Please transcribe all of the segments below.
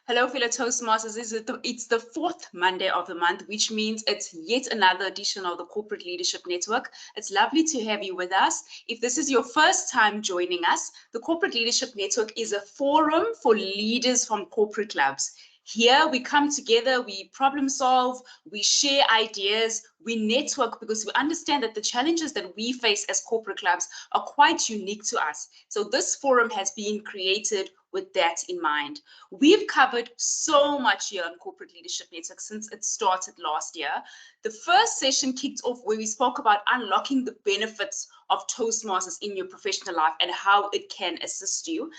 Hello, fellow Toastmasters. It's the fourth Monday of the month, which means it's yet another edition of the Corporate Leadership Network. It's lovely to have you with us. If this is your first time joining us, the Corporate Leadership Network is a forum for leaders from corporate clubs. Here we come together, we problem solve, we share ideas, we network because we understand that the challenges that we face as corporate clubs are quite unique to us. So this forum has been created with that in mind. We've covered so much here on Corporate Leadership Network since it started last year. The first session kicked off where we spoke about unlocking the benefits of Toastmasters in your professional life and how it can assist you.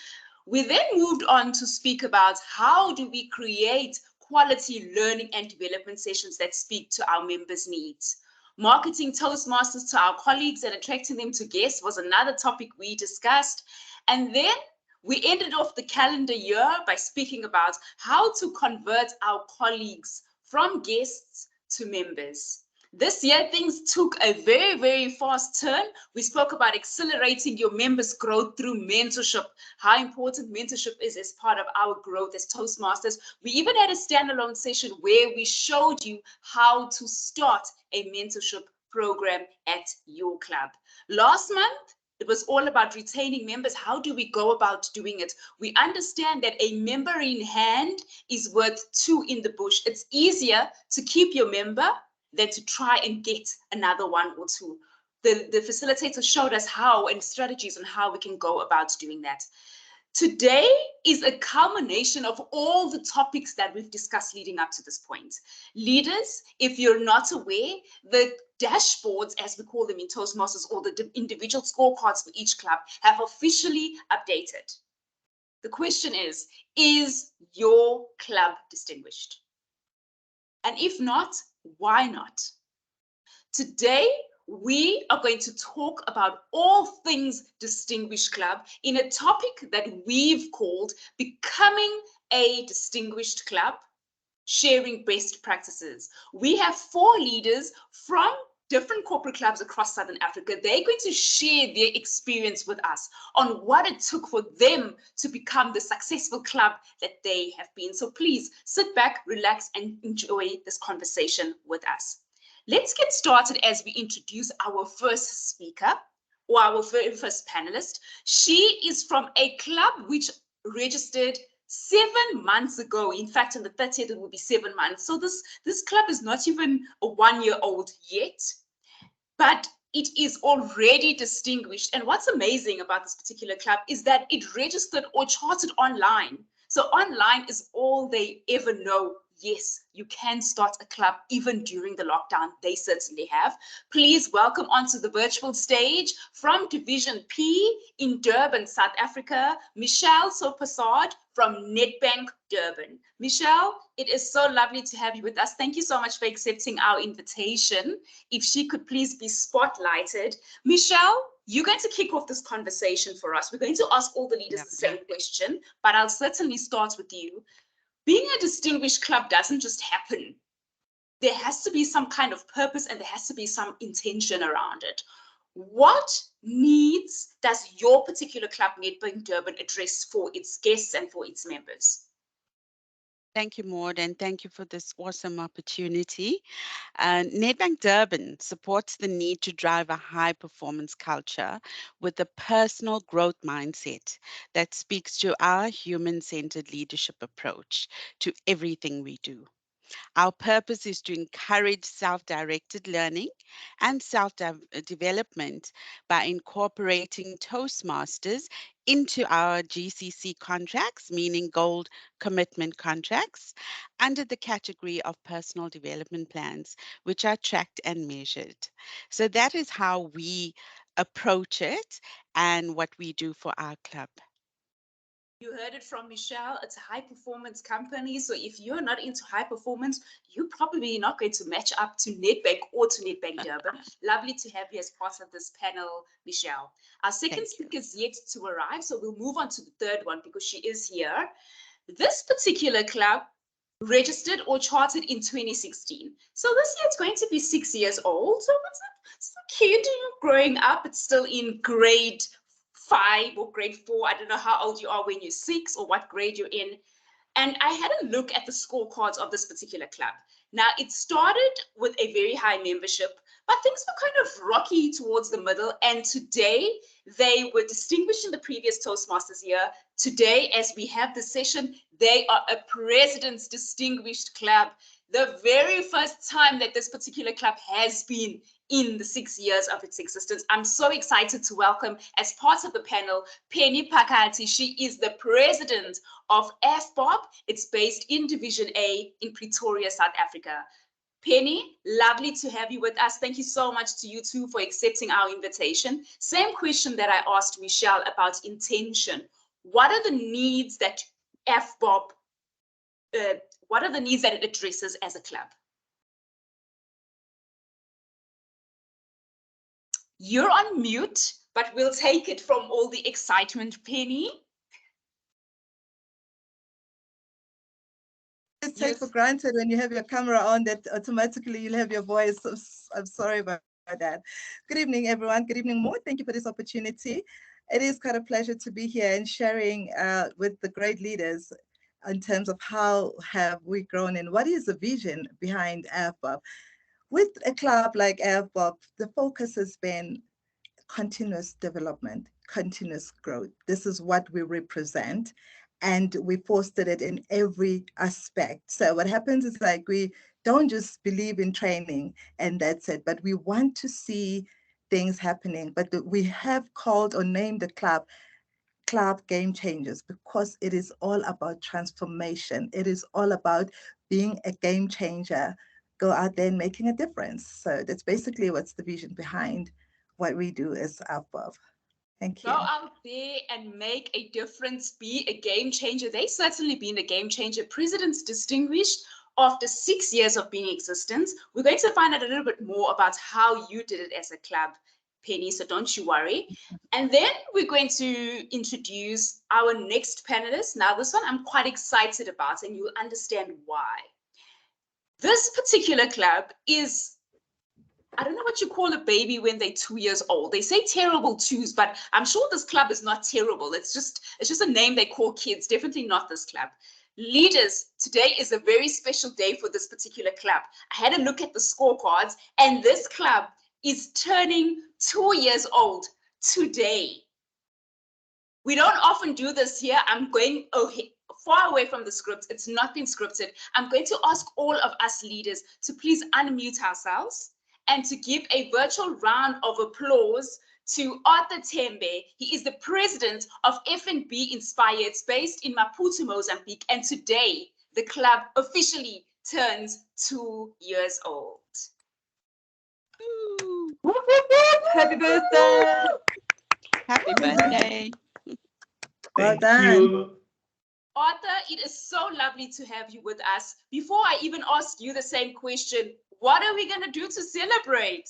We then moved on to speak about how do we create quality learning and development sessions that speak to our members' needs. Marketing Toastmasters to our colleagues and attracting them to guests was another topic we discussed. And then we ended off the calendar year by speaking about how to convert our colleagues from guests to members. This year, things took a very, very fast turn. We spoke about accelerating your members' growth through mentorship, how important mentorship is as part of our growth as Toastmasters. We even had a standalone session where we showed you how to start a mentorship program at your club. Last month, it was all about retaining members. How do we go about doing it? We understand that a member in hand is worth two in the bush. It's easier to keep your member than to try and get another one or two. The facilitator showed us how and strategies on how we can go about doing that. Today is a culmination of all the topics that we've discussed leading up to this point. Leaders, if you're not aware, the dashboards, as we call them in Toastmasters, or the individual scorecards for each club have officially updated. The question is your club distinguished? And if not, why not? Today, we are going to talk about all things Distinguished Club in a topic that we've called Becoming a Distinguished Club, Sharing Best Practices. We have 4 leaders from different corporate clubs across Southern Africa. They're going to share their experience with us on what it took for them to become the successful club that they have been. So please sit back, relax, and enjoy this conversation with us. Let's get started as we introduce our first speaker, or our very first panelist. She is from a club which registered 7 months ago. In fact, on the 30th, it will be 7 months. So this club is not even a 1-year-old yet, but it is already distinguished. And what's amazing about this particular club is that it registered or charted online. So online is all they ever know. Yes, you can start a club even during the lockdown. They certainly have. Please welcome onto the virtual stage from Division P in Durban, South Africa, Michelle Sopasad from Nedbank Durban. Michelle, it is so lovely to have you with us. Thank you so much for accepting our invitation. If she could please be spotlighted. Michelle, you're going to kick off this conversation for us. We're going to ask all the leaders the same question, but I'll certainly start with you. Being a distinguished club doesn't just happen. There has to be some kind of purpose and there has to be some intention around it. What needs does your particular club, Nedbank Durban, address for its guests and for its members? Thank you, Maud, and thank you for this awesome opportunity. Nedbank Durban supports the need to drive a high-performance culture with a personal growth mindset that speaks to our human-centered leadership approach to everything we do. Our purpose is to encourage self-directed learning and self-development by incorporating Toastmasters into our GCC contracts, meaning gold commitment contracts, under the category of personal development plans, which are tracked and measured. So that is how we approach it and what we do for our club. You heard it from Michelle. It's a high performance company. So if you're not into high performance, you're probably not going to match up to Nedbank or to Nedbank Durban. Lovely to have you as part of this panel, Michelle. Our second speaker is yet to arrive. So we'll move on to the third one because she is here. This particular club registered or chartered in 2016. So this year it's going to be 6 years old. So it's a kid growing up. It's still in grade 5 or grade 4. I don't know how old you are when you're 6 or what grade you're in. And I had a look at the scorecards of this particular club. Now, it started with a very high membership, but things were kind of rocky towards the middle. And today, they were distinguished in the previous Toastmasters year. Today, as we have the session, they are a President's Distinguished Club. The very first time that this particular club has been in the 6 years of its existence. I'm so excited to welcome, as part of the panel, Penny Phakathi. She is the president of AFBOB. It's based in Division A in Pretoria, South Africa. Penny, lovely to have you with us. Thank you so much to you two for accepting our invitation. Same question that I asked Michelle about intention. What are the needs that AFBOB, what are the needs that it addresses as a club? You're on mute, but we'll take it from all the excitement, Penny. It's take for granted when you have your camera on that automatically you'll have your voice. I'm sorry about that. Good evening, everyone. Good evening, Mo. Thank you for this opportunity. It is quite a pleasure to be here and sharing with the great leaders in terms of how have we grown and what is the vision behind AFBOB. With a club like AFBOB, the focus has been continuous development, continuous growth. This is what we represent, and we fostered it in every aspect. So what happens is like we don't just believe in training and that's it, but we want to see things happening. But we have called or named the club Game Changers because it is all about transformation. It is all about being a game changer, go out there and making a difference. So that's basically what's the vision behind what we do as AFBOB. Thank you. Go out there and make a difference, be a game changer. They've certainly been a game changer. President's Distinguished after 6 years of being in existence. We're going to find out a little bit more about how you did it as a club, Penny, so don't you worry. And then we're going to introduce our next panelist. Now, this one I'm quite excited about, and you'll understand why. This particular club is, I don't know what you call a baby when they're 2 years old. They say terrible twos, but I'm sure this club is not terrible. It's just a name they call kids, definitely not this club. Leaders, today is a very special day for this particular club. I had a look at the scorecards, and this club is turning 2 years old today. We don't often do this here. I'm going far away from the script. It's not been scripted. I'm going to ask all of us leaders to please unmute ourselves and to give a virtual round of applause to Arthur Tembe. He is the president of FNB Inspire. It's based in Maputo, Mozambique. And today, the club officially turns 2 years old. Happy birthday! Happy birthday. Well done. Arthur, it is so lovely to have you with us. Before I even ask you the same question, what are we going to do to celebrate?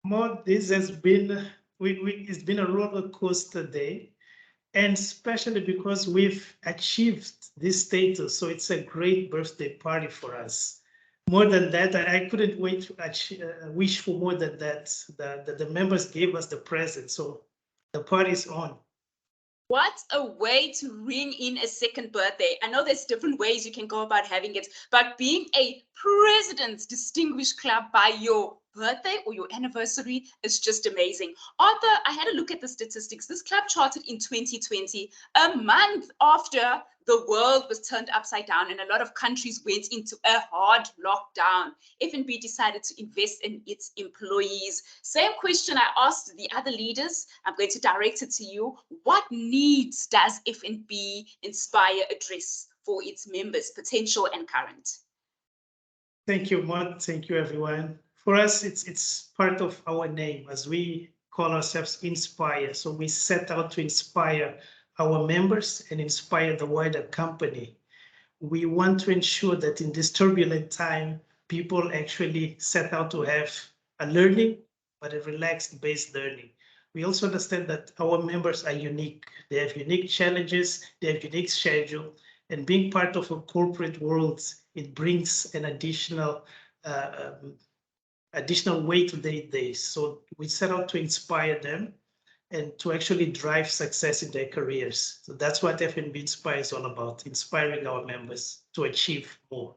Mo, this has been, it's been a roller coaster day, and especially because we've achieved this status. So it's a great birthday party for us. More than that, I couldn't wait to wish for more than that. The members gave us the present, so the party's on. What a way to ring in a second birthday. I know there's different ways you can go about having it, but being a President's Distinguished Club by your birthday or your anniversary is just amazing. Arthur, I had a look at the statistics. This club charted in 2020, a month after the world was turned upside down and a lot of countries went into a hard lockdown. FNB decided to invest in its employees. Same question I asked the other leaders. I'm going to direct it to you. What needs does FNB Inspire address for its members, potential and current? Thank you, Maud. Thank you, everyone. For us, it's part of our name as we call ourselves Inspire. So we set out to inspire our members and inspire the wider company. We want to ensure that in this turbulent time, people actually set out to have a learning, but a relaxed based learning. We also understand that our members are unique. They have unique challenges, they have unique schedule, and being part of a corporate world, it brings an additional way to their days. So we set out to inspire them. and to actually drive success in their careers. So that's what FNB Inspire is all about, inspiring our members to achieve more.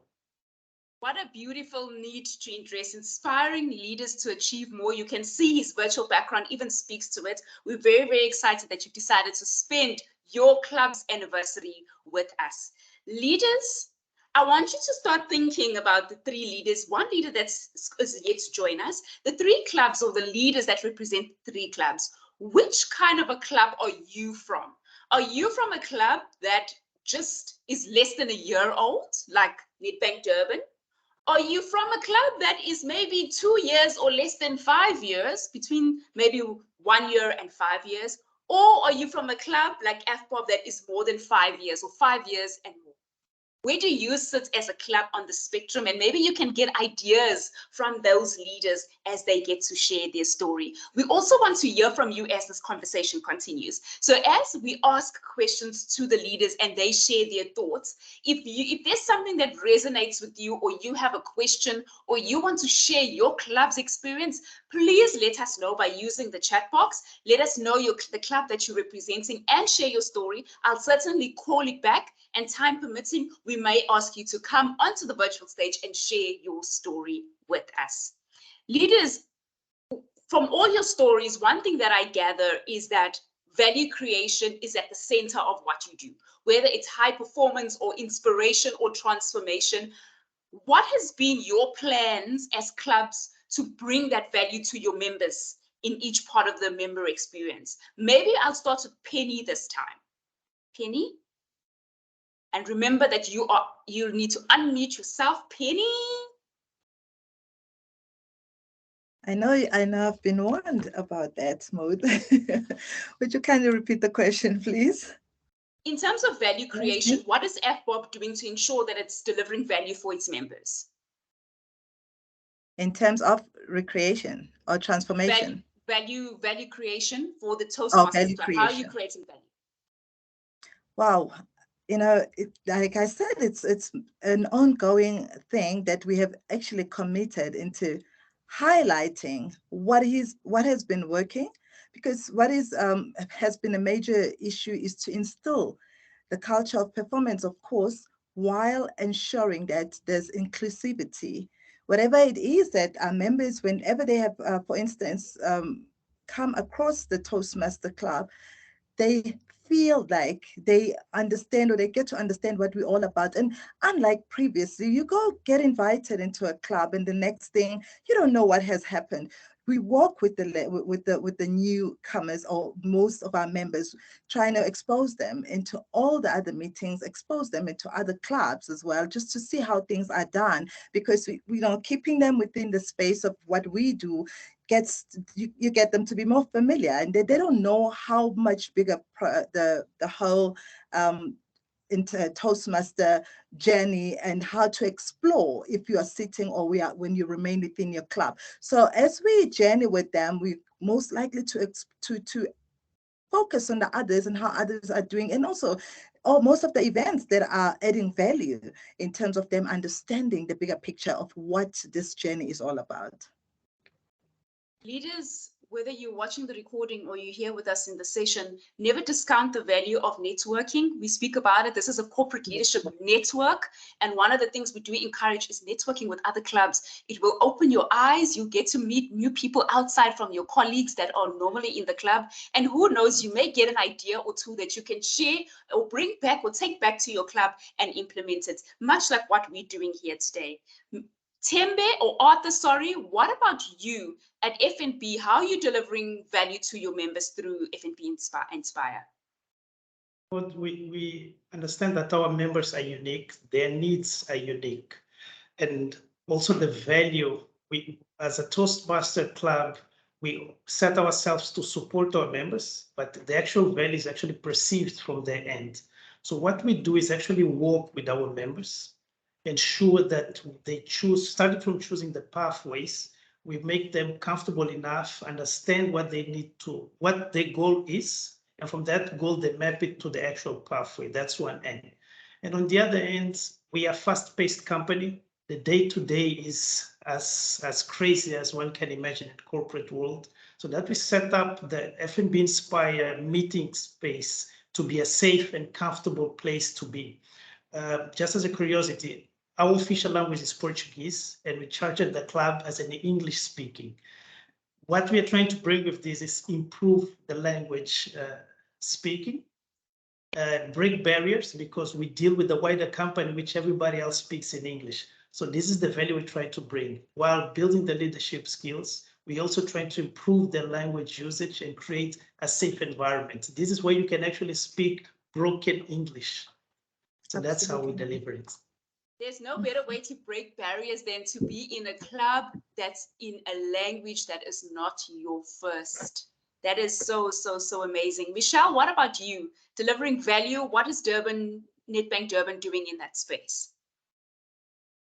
What a beautiful need to address, inspiring leaders to achieve more. You can see his virtual background even speaks to it. We're very, very excited that you've decided to spend your club's anniversary with us. Leaders, I want you to start thinking about the three leaders, one leader that's is yet to join us, the three clubs or the leaders that represent three clubs. Which kind of a club are you from? Are you from a club that just is less than a year old, like Nedbank Durban? Are you from a club that is maybe 2 years or less than 5 years, between maybe 1 year and 5 years? Or are you from a club like FPOP that is more than 5 years or 5 years and more? Where do you sit as a club on the spectrum? And maybe you can get ideas from those leaders as they get to share their story. We also want to hear from you as this conversation continues. So as we ask questions to the leaders and they share their thoughts, if there's something that resonates with you, or you have a question, or you want to share your club's experience, please let us know by using the chat box. Let us know the club that you're representing and share your story. I'll certainly call it back, and time permitting, we may ask you to come onto the virtual stage and share your story with us. Leaders, from all your stories, one thing that I gather is that value creation is at the center of what you do, whether it's high performance or inspiration or transformation. What has been your plans as clubs to bring that value to your members in each part of the member experience? Maybe I'll start with Penny this time. Penny? And remember that you need to unmute yourself, Penny. I know I've been warned about that, Maud. Would you kindly repeat the question, please? In terms of value creation, what is FPOP doing to ensure that it's delivering value for its members? In terms of recreation or transformation? Value creation for the Toastmasters Club. How are you creating value? Wow. You know, like I said, it's an ongoing thing that we have actually committed into highlighting what has been working, because what has been a major issue is to instill the culture of performance, of course, while ensuring that there's inclusivity. Whatever it is that our members, whenever they have, for instance, come across the Toastmaster Club, they feel like they understand, or they get to understand what we're all about. And unlike previously, you get invited into a club and the next thing, you don't know what has happened. We walk with the newcomers, or most of our members, trying to expose them into all the other meetings, expose them into other clubs as well, just to see how things are done, because we keeping them within the space of what we do you get them to be more familiar, and they don't know how much bigger the whole into Toastmaster journey, and how to explore if you are sitting or when you remain within your club. So as we journey with them, we most likely to focus on the others and how others are doing, and also most of the events that are adding value in terms of them understanding the bigger picture of what this journey is all about. Leaders, whether you're watching the recording or you're here with us in the session, never discount the value of networking. We speak about it. This is a corporate leadership network. And one of the things we do encourage is networking with other clubs. It will open your eyes. You get to meet new people outside from your colleagues that are normally in the club. And who knows, you may get an idea or two that you can share or bring back or take back to your club and implement it, much like what we're doing here today. Tembe or Arthur, sorry, what about you at FNB? How are you delivering value to your members through FNB Inspire? Well, we understand that our members are unique, their needs are unique, and also the value. We, as a Toastmaster Club, we set ourselves to support our members, but the actual value is actually perceived from their end. So what we do is actually work with our members, ensure that they starting from choosing the pathways, we make them comfortable enough, understand what they need to, what their goal is, and from that goal, they map it to the actual pathway. That's one end. And on the other end, we are a fast-paced company. The day-to-day is as crazy as one can imagine in the corporate world. So that we set up the FNB Inspire meeting space to be a safe and comfortable place to be. Just as a curiosity, our official language is Portuguese, and we chartered the club as an English speaking. What we are trying to bring with this is improve the language speaking, break barriers, because we deal with the wider company, which everybody else speaks in English. So this is the value we try to bring. While building the leadership skills, we also try to improve the language usage and create a safe environment. This is where you can actually speak broken English. So that's how we deliver it. There's no better way to break barriers than to be in a club that's in a language that is not your first. That is so, so, so amazing. Michelle, what about you? Delivering value, what is Nedbank Durban doing in that space?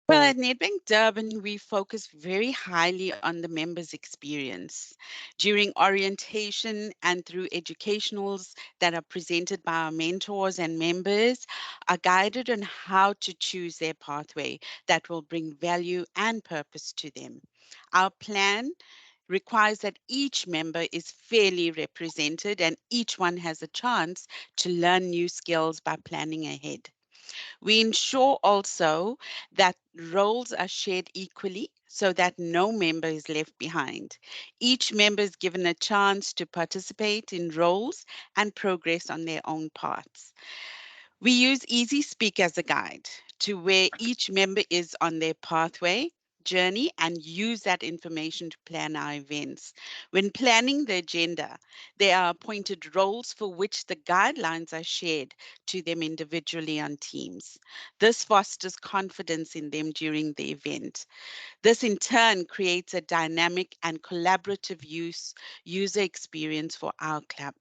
Well, at Nedbank Durban, we focus very highly on the members' experience. During orientation and through educationals that are presented by our mentors and members, are guided on how to choose their pathway that will bring value and purpose to them. Our plan requires that each member is fairly represented and each one has a chance to learn new skills by planning ahead. We ensure also that roles are shared equally so that no member is left behind. Each member is given a chance to participate in roles and progress on their own paths. We use Easy Speak as a guide to where each member is on their pathway journey and use that information to plan our events. When planning the agenda, there are appointed roles for which the guidelines are shared to them individually on teams. This fosters confidence in them during the event. This in turn creates a dynamic and collaborative user experience for our club.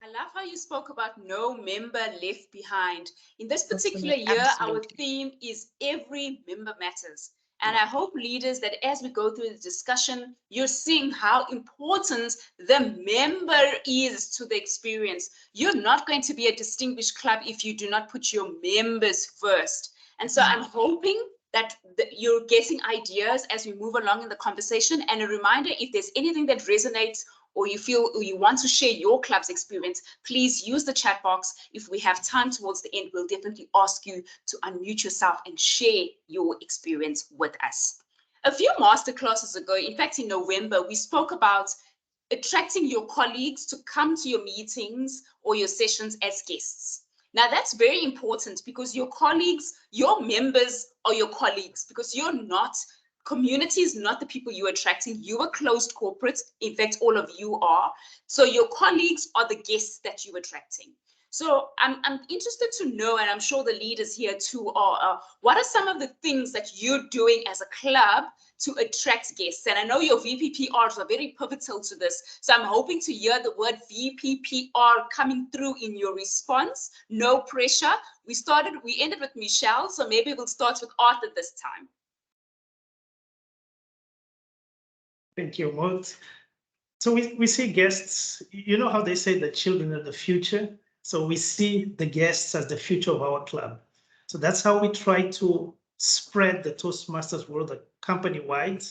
I love how you spoke about no member left behind. In this particular year, our theme is every member matters. And I hope leaders that as we go through the discussion, you're seeing how important the member is to the experience. You're not going to be a distinguished club if you do not put your members first. And so I'm hoping that you're getting ideas as we move along in the conversation. And a reminder, if there's anything that resonates or you feel or you want to share your club's experience, please use the chat box. If we have time towards the end, we'll definitely ask you to unmute yourself and share your experience with us. A few masterclasses ago, in fact, in November, we spoke about attracting your colleagues to come to your meetings or your sessions as guests. Now, that's very important because your colleagues, your members are your colleagues, because you're not community is not the people you're attracting. You are closed corporate. In fact, all of you are. So your colleagues are the guests that you're attracting. So I'm interested to know, and I'm sure the leaders here too are, what are some of the things that you're doing as a club to attract guests? And I know your VPPRs are very pivotal to this. So I'm hoping to hear the word VPPR coming through in your response. No pressure. We ended with Michelle, so maybe we'll start with Arthur this time. Thank you, Maud. So we see guests, you know how they say the children are the future? So we see the guests as the future of our club. So that's how we try to spread the Toastmasters world company-wide,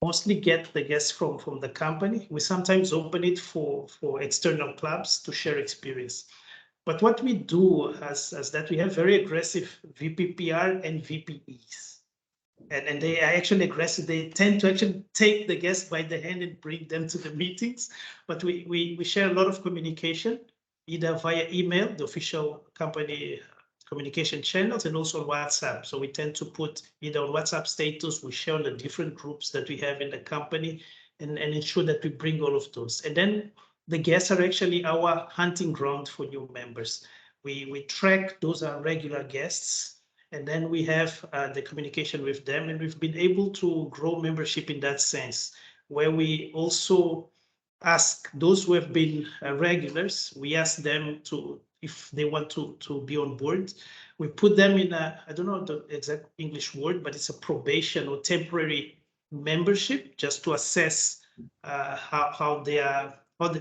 mostly get the guests from the company. We sometimes open it for external clubs to share experience. But what we do is that we have very aggressive VPPR and VPEs. And they are actually aggressive. They tend to actually take the guests by the hand and bring them to the meetings. But we share a lot of communication, either via email, the official company communication channels, and also WhatsApp. So we tend to put either on WhatsApp status, we share on the different groups that we have in the company and ensure that we bring all of those. And then the guests are actually our hunting ground for new members. We track those are regular guests. And then we have the communication with them, and we've been able to grow membership in that sense, where we also ask those who have been regulars, we ask them to, if they want to be on board, we put them in a, I don't know the exact English word, but it's a probation or temporary membership, just to assess how they are,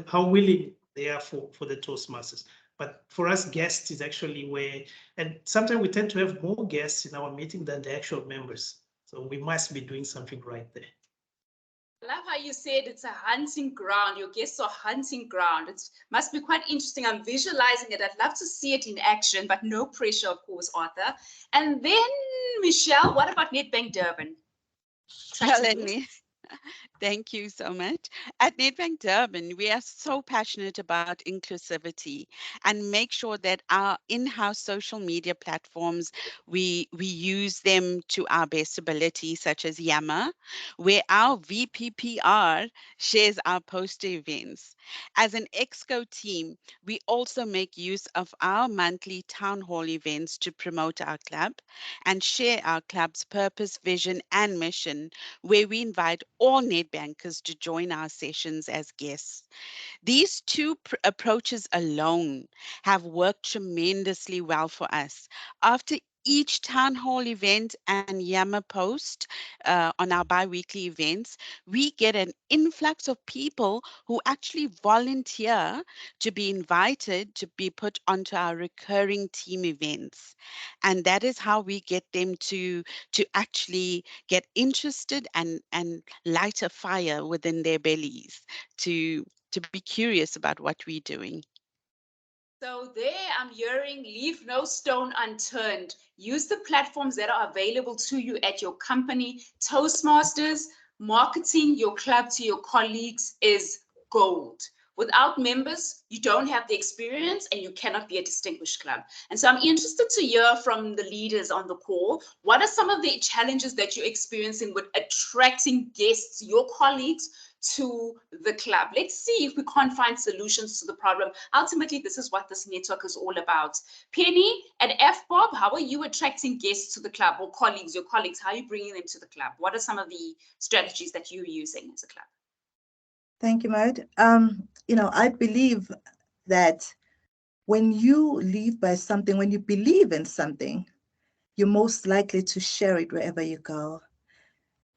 how willing they are for the Toastmasters. But for us, guests is actually where, and sometimes we tend to have more guests in our meeting than the actual members. So we must be doing something right there. I love how you said it's a hunting ground. Your guests are hunting ground. It must be quite interesting. I'm visualizing it. I'd love to see it in action, but no pressure, of course, Arthur. And then, Michelle, what about Nedbank Durban? Thank you so much. At Nedbank Durban, we are so passionate about inclusivity and make sure that our in-house social media platforms, we use them to our best ability, such as Yammer, where our VPPR shares our poster events. As an EXCO team, we also make use of our monthly town hall events to promote our club and share our club's purpose, vision, and mission, where we invite all Nedbankers to join our sessions as guests. These two approaches alone have worked tremendously well for us. After each town hall event and Yammer post on our bi-weekly events, we get an influx of people who actually volunteer to be invited to be put onto our recurring team events. And that is how we get them to actually get interested and light a fire within their bellies to be curious about what we're doing. So there I'm hearing, leave no stone unturned. Use the platforms that are available to you at your company. Toastmasters, marketing your club to your colleagues is gold. Without members, you don't have the experience and you cannot be a distinguished club. And so I'm interested to hear from the leaders on the call. What are some of the challenges that you're experiencing with attracting guests, your colleagues, to the club? Let's see if we can't find solutions to the problem. Ultimately, this is what this network is all about. Penny at FBOB, how are you attracting guests to the club, or colleagues, your colleagues? How are you bringing them to the club? What are some of the strategies that you're using as a club? Thank you, Maud. I believe that when you live by something, when you believe in something, you're most likely to share it wherever you go.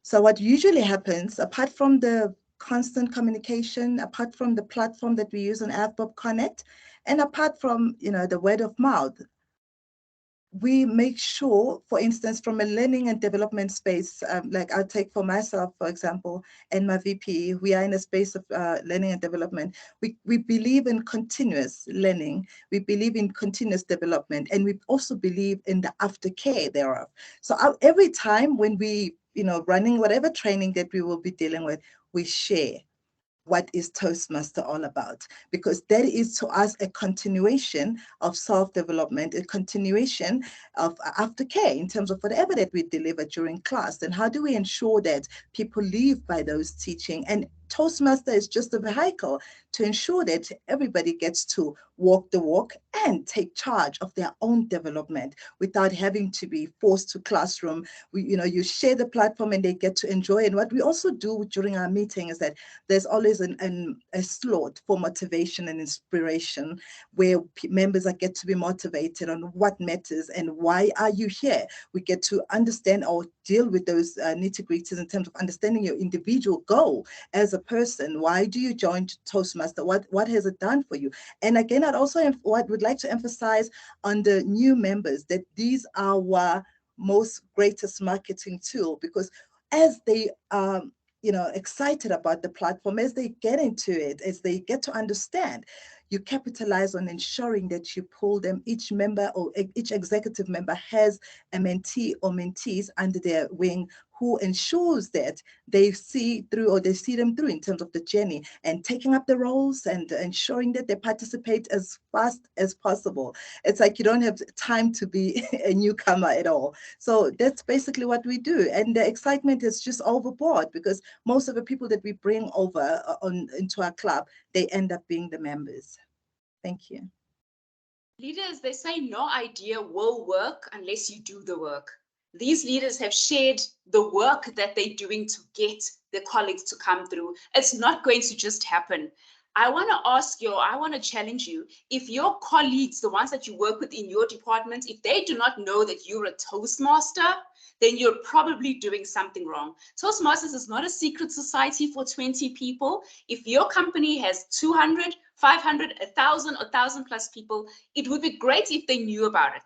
So what usually happens, apart from the constant communication, apart from the platform that we use on FBOB Connect, and apart from the word of mouth, we make sure, for instance, from a learning and development space, like I'll take for myself, for example, and my VP, we are in a space of learning and development. We believe in continuous learning. We believe in continuous development, and we also believe in the aftercare thereof. So every time when we, running whatever training that we will be dealing with, we share what is Toastmaster all about, because that is to us a continuation of self-development, a continuation of aftercare in terms of whatever that we deliver during class, and how do we ensure that people live by those teaching. And Toastmaster is just a vehicle to ensure that everybody gets to walk the walk and take charge of their own development without having to be forced to classroom. You share the platform and they get to enjoy. And what we also do during our meeting is that there's always a slot for motivation and inspiration, where members get to be motivated on what matters and why are you here. We get to understand or deal with those nitty-gritties in terms of understanding your individual goal as a person. Why do you join Toastmaster? What has it done for you? And again, I'd also would like to emphasize on the new members that these are our most greatest marketing tool, because as they excited about the platform, as they get into it, as they get to understand, you capitalize on ensuring that you pull them. Each member or each executive member has a mentee or mentees under their wing who ensures that they see them through in terms of the journey and taking up the roles and ensuring that they participate as fast as possible. It's like you don't have time to be a newcomer at all. So that's basically what we do. And the excitement is just overboard, because most of the people that we bring over into our club, they end up being the members. Thank you. Leaders, they say no idea will work unless you do the work. These leaders have shared the work that they're doing to get their colleagues to come through. It's not going to just happen. I want to ask you, I want to challenge you, if your colleagues, the ones that you work with in your department, if they do not know that you're a Toastmaster, then you're probably doing something wrong. Toastmasters is not a secret society for 20 people. If your company has 200, 500, 1,000 plus people, it would be great if they knew about it.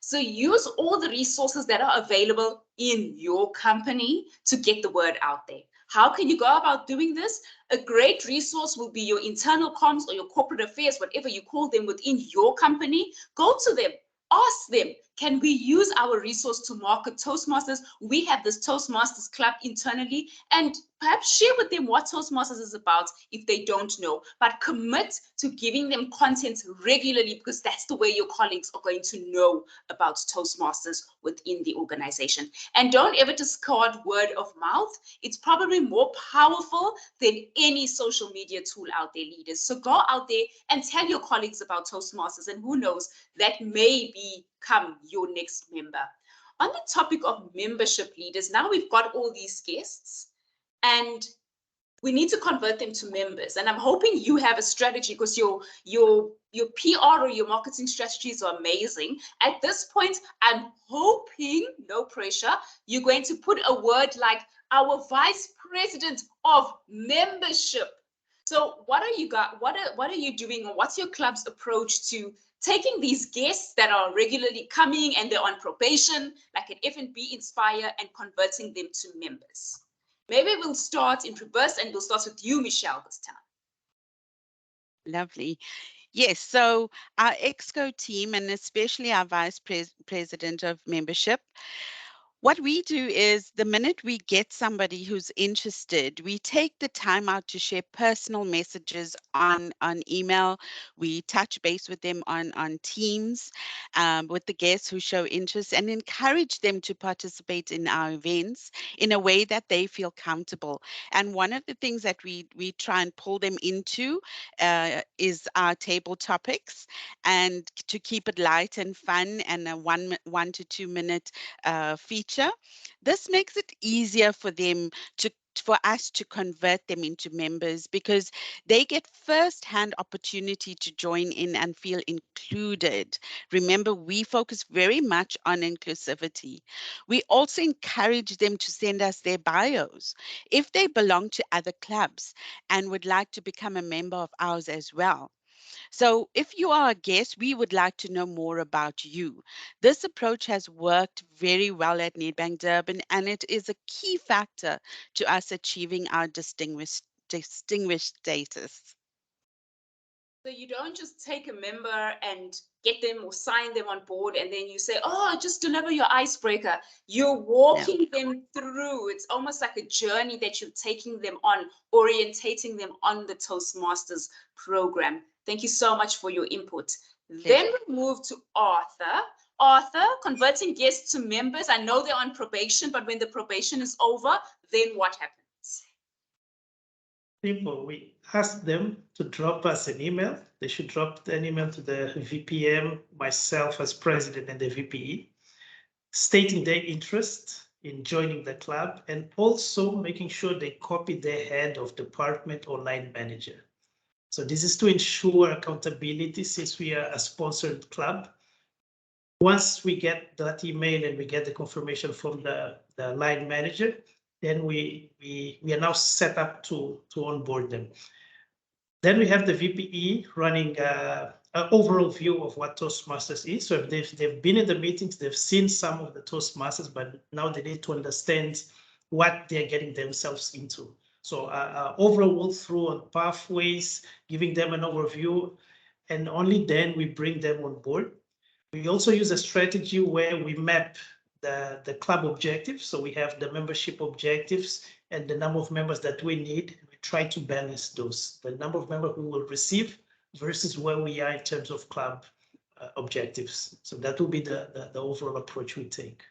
So use all the resources that are available in your company to get the word out there. How can you go about doing this? A great resource will be your internal comms or your corporate affairs, whatever you call them within your company. Go to them. Ask them, can we use our resource to market Toastmasters? We have this Toastmasters club internally, and perhaps share with them what Toastmasters is about if they don't know, but commit to giving them content regularly, because that's the way your colleagues are going to know about Toastmasters within the organization. And don't ever discard word of mouth. It's probably more powerful than any social media tool out there, leaders. So go out there and tell your colleagues about Toastmasters, and who knows, that may become your next member. On the topic of membership, leaders, now we've got all these guests and we need to convert them to members. And I'm hoping you have a strategy, because your PR or your marketing strategies are amazing. At this point, I'm hoping, no pressure, you're going to put a word like our vice president of membership. So what are you got? What are you doing, or what's your club's approach to taking these guests that are regularly coming and they're on probation, like at F&B Inspire, and converting them to members? Maybe we'll start in reverse, and we'll start with you, Michelle, this time. Lovely. Yes, so our ExCo team, and especially our vice president of membership, what we do is the minute we get somebody who's interested, we take the time out to share personal messages on email. We touch base with them on Teams with the guests who show interest, and encourage them to participate in our events in a way that they feel comfortable. And one of the things that we try and pull them into is our table topics, and to keep it light and fun, and a 1 to 2 minute feature. This makes it easier for them for us to convert them into members, because they get first-hand opportunity to join in and feel included. Remember, we focus very much on inclusivity. We also encourage them to send us their bios if they belong to other clubs and would like to become a member of ours as well. So if you are a guest, we would like to know more about you. This approach has worked very well at Nedbank Durban, and it is a key factor to us achieving our distinguished status. So you don't just take a member and get them or sign them on board, and then you say, oh, just deliver your icebreaker. You're walking them through. It's almost like a journey that you're taking them on, orientating them on the Toastmasters program. Thank you so much for your input. Then we move to Arthur. Arthur, converting guests to members. I know they're on probation, but when the probation is over, then what happens? Simple. We ask them to drop us an email. They should drop an email to the VPM, myself as president, and the VPE, stating their interest in joining the club, and also making sure they copy their head of department or line manager. So this is to ensure accountability, since we are a sponsored club. Once we get that email and we get the confirmation from the line manager, then we are now set up to onboard them. Then we have the VPE running an overall view of what Toastmasters is. So if they've been in the meetings, they've seen some of the Toastmasters, but now they need to understand what they're getting themselves into. So overall walkthrough on pathways, giving them an overview, and only then we bring them on board. We also use a strategy where we map the club objectives. So we have the membership objectives and the number of members that we need. We try to balance those, the number of members we will receive versus where we are in terms of club objectives. So that will be the overall approach we take.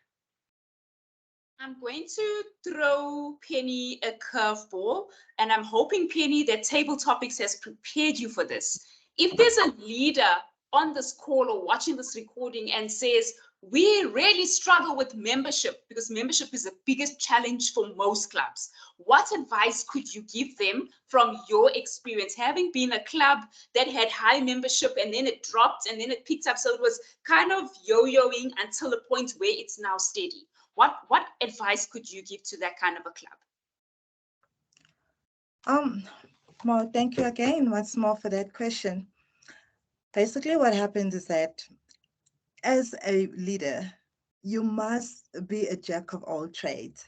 I'm going to throw Penny a curveball, and I'm hoping, Penny, that Table Topics has prepared you for this. If there's a leader on this call or watching this recording and says, we really struggle with membership, because membership is the biggest challenge for most clubs, what advice could you give them from your experience, having been a club that had high membership and then it dropped and then it picked up, so it was kind of yo-yoing until the point where it's now steady? What advice could you give to that kind of a club? Well, thank you again once more for that question. Basically, what happens is that as a leader, you must be a jack of all trades.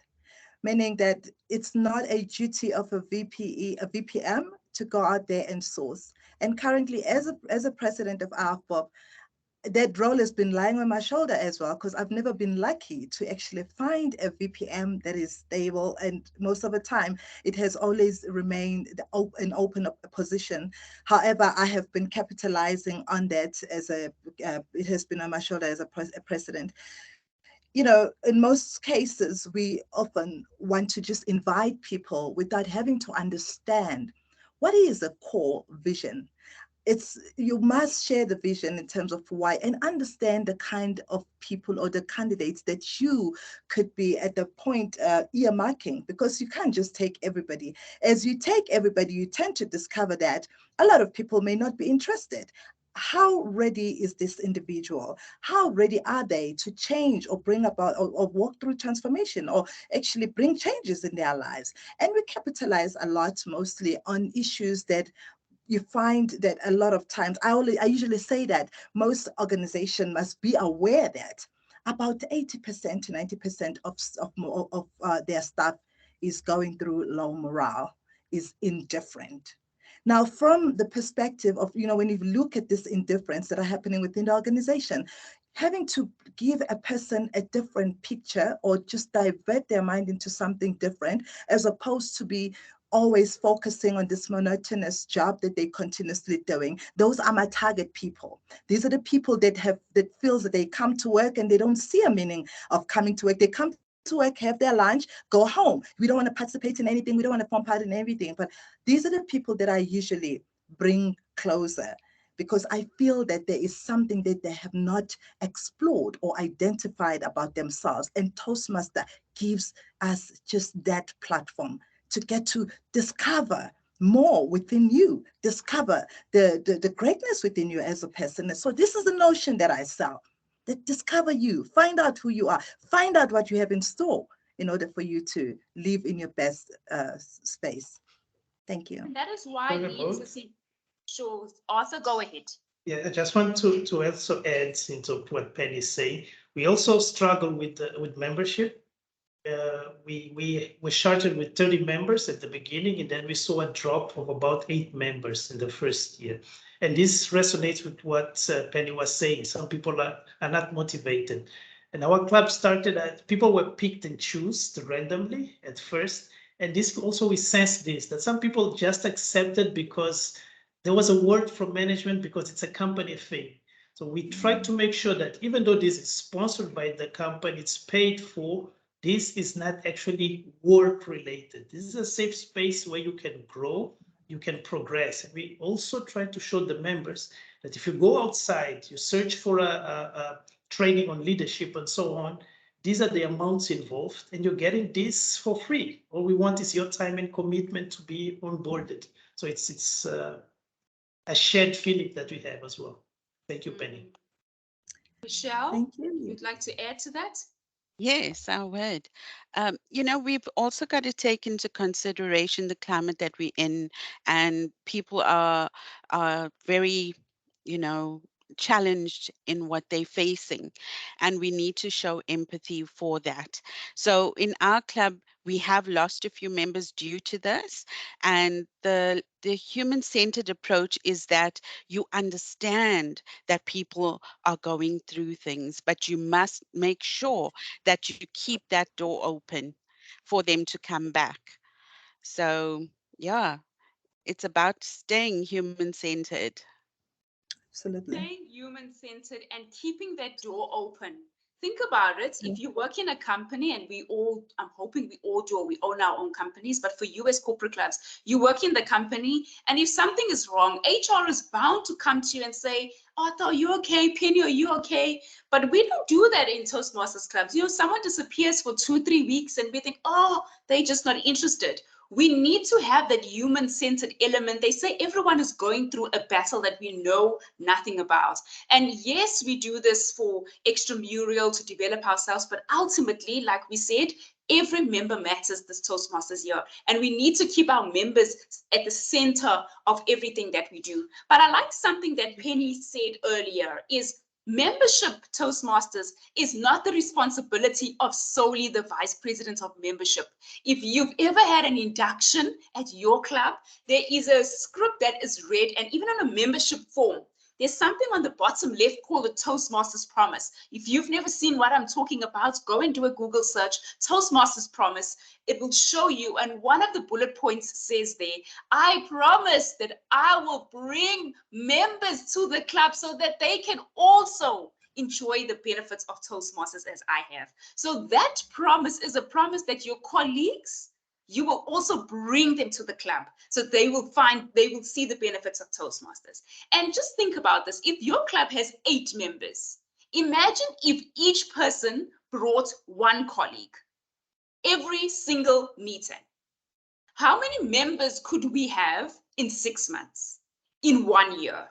meaning that it's not a duty of a VPM to go out there and source. And currently, as a president of AFBOP, that role has been lying on my shoulder as well, because I've never been lucky to actually find a VPM that is stable. And most of the time, it has always remained an open position. However, I have been capitalizing on that as it has been on my shoulder as a president. You know, in most cases, we often want to just invite people without having to understand what is the core vision. You must share the vision in terms of why, and understand the kind of people or the candidates that you could be at the point earmarking, because you can't just take everybody. As you take everybody, you tend to discover that a lot of people may not be interested. How ready is this individual? How ready are they to change or bring about or walk through transformation or actually bring changes in their lives? And we capitalize a lot mostly on issues that you find that a lot of times, I usually say that most organizations must be aware that about 80% to 90% of their staff is going through low morale, is indifferent. Now, from the perspective of, you know, when you look at this indifference that are happening within the organization, having to give a person a different picture or just divert their mind into something different, as opposed to be always focusing on this monotonous job that they're continuously doing. Those are my target people. These are the people that feels that they come to work and they don't see a meaning of coming to work. They come to work, have their lunch, go home. We don't want to participate in anything. We don't want to form part in everything. But these are the people that I usually bring closer, because I feel that there is something that they have not explored or identified about themselves. And Toastmaster gives us just that platform to get to discover more within you, discover the greatness within you as a person. So this is the notion that I sell, that discover you, find out who you are, find out what you have in store in order for you to live in your best space. Thank you. And that is why Sure, Arthur, go ahead. Yeah, I just want to also add into what Penny is saying. We also struggle with membership. We started with 30 members at the beginning, and then we saw a drop of about 8 members in the first year. And this resonates with what Penny was saying. Some people are not motivated. And our club started, people were picked and chosen randomly at first. And this also, we sensed this, that some people just accepted because there was a word from management, because it's a company thing. So we tried to make sure that even though this is sponsored by the company, it's paid for, this is not actually work related. This is a safe space where you can grow, you can progress. And we also try to show the members that if you go outside, you search for a training on leadership and so on, these are the amounts involved, and you're getting this for free. All we want is your time and commitment to be onboarded. So it's a shared feeling that we have as well. Thank you, Penny. Michelle, Thank you. you'd like to add to that? Yes, I would. You know, we've also got to take into consideration the climate that we're in, and people are very, you know, challenged in what they're facing, and we need to show empathy for that. So in our club, we have lost a few members due to this, and the human-centered approach is that you understand that people are going through things, but you must make sure that you keep that door open for them to come back. So yeah, it's about staying human-centered. Absolutely. Staying human-centered and keeping that door open. Think about it. If you work in a company, and I'm hoping we all do, or we own our own companies, but for you as corporate clubs, you work in the company, and if something is wrong, HR is bound to come to you and say, Arthur, are you okay? Penny, are you okay? But we don't do that in Toastmasters clubs. You know, someone disappears for 2-3 weeks and we think, oh, they're just not interested. We need to have that human-centered element. They say everyone is going through a battle that we know nothing about. And yes, we do this for extramural to develop ourselves, but ultimately, like we said, every member matters this Toastmasters year. And we need to keep our members at the center of everything that we do. But I like something that Penny said earlier is Membership, Toastmasters, is not the responsibility of solely the vice president of membership. If you've ever had an induction at your club, there is a script that is read, and even on a membership form, there's something on the bottom left called a Toastmasters Promise. If you've never seen what I'm talking about, go and do a Google search, Toastmasters Promise. It will show you, and one of the bullet points says there, I promise that I will bring members to the club so that they can also enjoy the benefits of Toastmasters as I have. So that promise is a promise that your colleagues, you will also bring them to the club so they will see the benefits of Toastmasters. And just think about this. If your club has 8 members, imagine if each person brought one colleague every single meeting. How many members could we have in 6 months, in 1 year?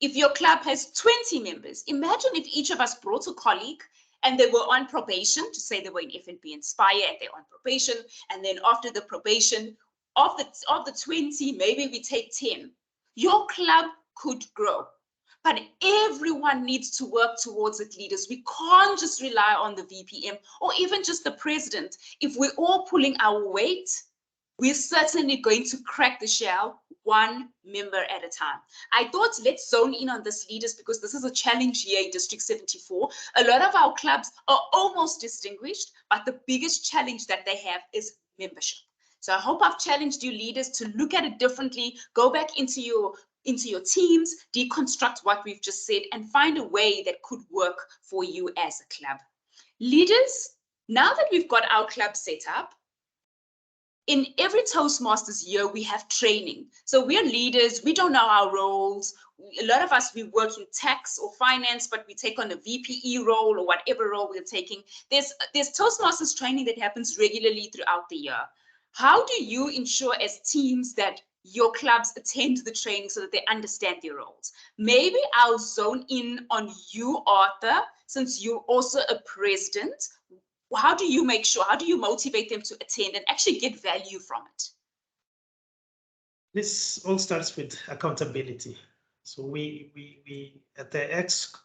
If your club has 20 members, imagine if each of us brought a colleague and they were on probation, to say they were in FNB Inspire and they're on probation, and then after the probation, of the 20, maybe we take 10. Your club could grow, but everyone needs to work towards it, leaders. We can't just rely on the VPM or even just the president. If we're all pulling our weight, we're certainly going to crack the shell one member at a time. I thought let's zone in on this, leaders, because this is a challenge year in District 74. A lot of our clubs are almost distinguished, but the biggest challenge that they have is membership. So I hope I've challenged you, leaders, to look at it differently, go back into your teams, deconstruct what we've just said, and find a way that could work for you as a club. Leaders, now that we've got our club set up, in every Toastmasters year, we have training. So we're leaders, we don't know our roles. A lot of us, we work in tax or finance, but we take on a VPE role or whatever role we're taking. There's Toastmasters training that happens regularly throughout the year. How do you ensure as teams that your clubs attend the training so that they understand their roles? Maybe I'll zone in on you, Arthur, since you're also a president. How do you make sure, how do you motivate them to attend and actually get value from it? This all starts with accountability. So we at the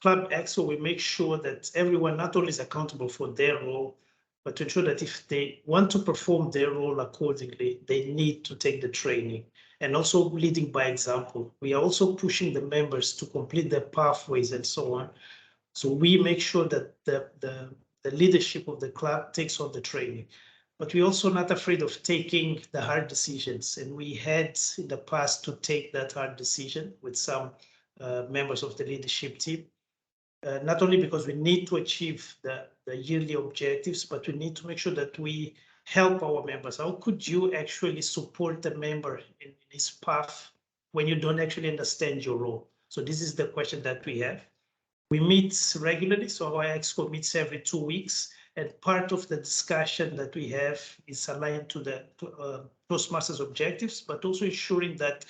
Club EXO, we make sure that everyone not only is accountable for their role, but to ensure that if they want to perform their role accordingly, they need to take the training, and also leading by example. We are also pushing the members to complete their pathways and so on. So we make sure that the leadership of the club takes on the training. But we're also not afraid of taking the hard decisions. And we had in the past to take that hard decision with some members of the leadership team. Not only because we need to achieve the yearly objectives, but we need to make sure that we help our members. How could you actually support the member in his path when you don't actually understand your role? So this is the question that we have. We meet regularly, so our EXCO meets every 2 weeks, and part of the discussion that we have is aligned to the Toastmasters objectives, but also ensuring that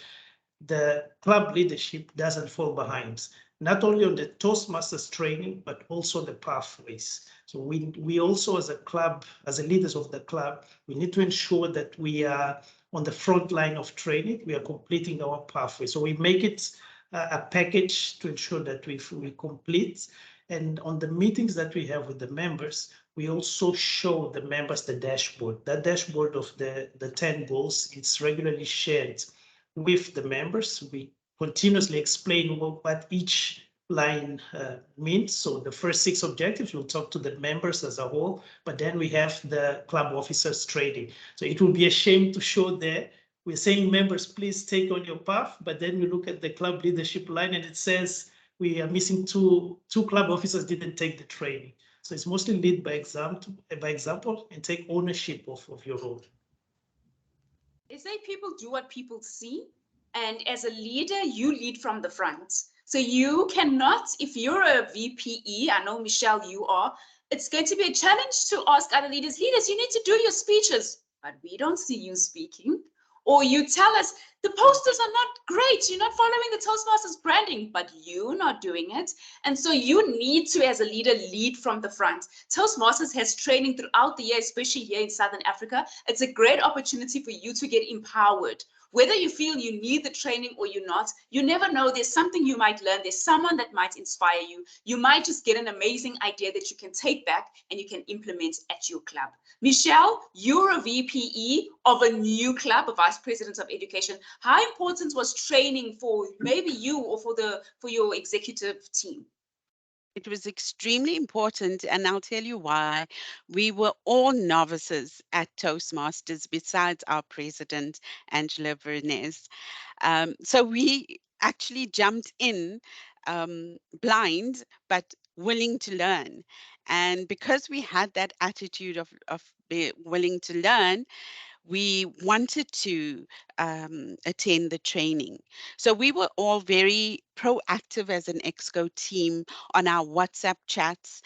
the club leadership doesn't fall behind, not only on the Toastmasters training, but also the pathways. So we also, as a club, as the leaders of the club, we need to ensure that we are on the front line of training, we are completing our pathway. So we make it a package to ensure that we complete. And on the meetings that we have with the members, we also show the members the dashboard. That dashboard of the 10 goals, it's regularly shared with the members. We continuously explain what each line means. So the first 6 objectives, we'll talk to the members as a whole, but then we have the club officers training. So it will be a shame to show there. We're saying, members, please take on your path, but then we look at the club leadership line and it says we are missing two club officers didn't take the training. So it's mostly lead by example and take ownership of your role. They say people do what people see, and as a leader, you lead from the front. So you cannot, if you're a VPE, I know Michelle, you are, it's going to be a challenge to ask other leaders, you need to do your speeches, but we don't see you speaking. Or you tell us, The posters are not great. You're not following the Toastmasters branding, but you're not doing it. And so you need to, as a leader, lead from the front. Toastmasters has training throughout the year, especially here in Southern Africa. It's a great opportunity for you to get empowered. Whether you feel you need the training or you're not, you never know. There's something you might learn. There's someone that might inspire you. You might just get an amazing idea that you can take back and you can implement at your club. Michelle, you're a VPE of a new club, a Vice President of Education. How important was training for maybe you or for your executive team? It was extremely important, and I'll tell you why. We were all novices at Toastmasters besides our president, Angela Vernez. So we actually jumped in blind, but willing to learn. And because we had that attitude of willing to learn, we wanted to attend the training. So we were all very proactive as an EXCO team on our WhatsApp chats,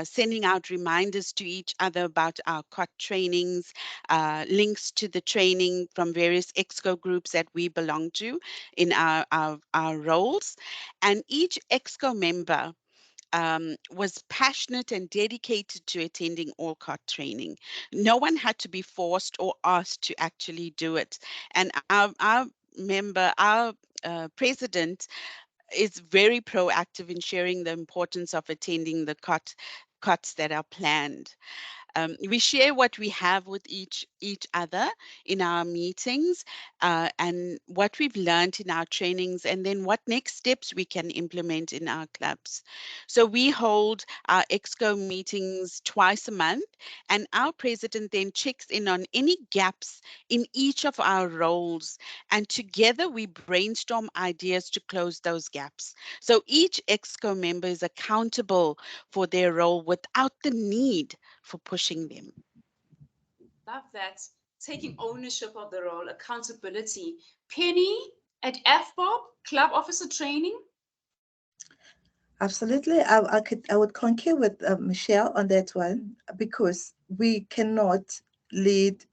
sending out reminders to each other about our COT trainings, links to the training from various EXCO groups that we belong to in our roles. And each EXCO member was passionate and dedicated to attending all COT training. No one had to be forced or asked to actually do it. And our member, our president, is very proactive in sharing the importance of attending the COTs that are planned. We share what we have with each other in our meetings and what we've learned in our trainings, and then what next steps we can implement in our clubs. So we hold our EXCO meetings twice a month, and our president then checks in on any gaps in each of our roles, and together we brainstorm ideas to close those gaps. So each EXCO member is accountable for their role without the need for pushing them. Love that. Taking ownership of the role, accountability. Penny, at FBOB, club officer training? Absolutely. I would concur with Michelle on that one, because we cannot lead